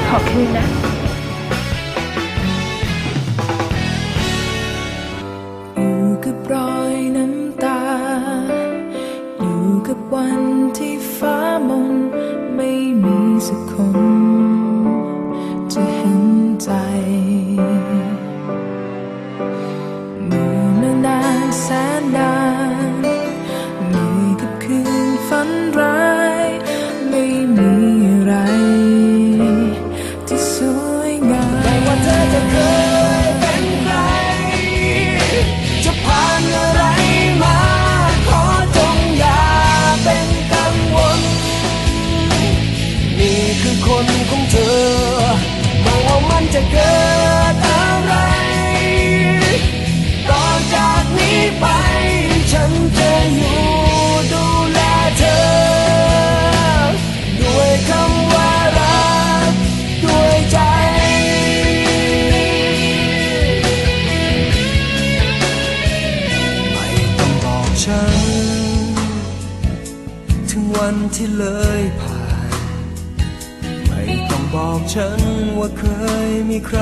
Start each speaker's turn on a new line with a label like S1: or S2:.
S1: ขอคืนนะ
S2: อยู่กับรอยน้ำตาอยู่กับวันที่ฟ้ามนไม่มีสักคนจะเห็นใจเมื่อนานแสนนานมีกับคืนฝันร้ายไม่มีอะไรที่สวยงามไม่ว่าเธอจะเคยเป็นใครจะผ่านอะไรมาขอจงอย่าเป็นกังวลนี่คือคนของเธอไม่ว่ามันจะเกิดอะไรต่อจากนี้ไปฉันจะอยู่ดูแลเธอด้วยคำว่ารักด้วยใจไม่ต้องบอกฉันถึงวันที่เลยผ่านไม่ต้องบอกฉันว่าเคยมีใคร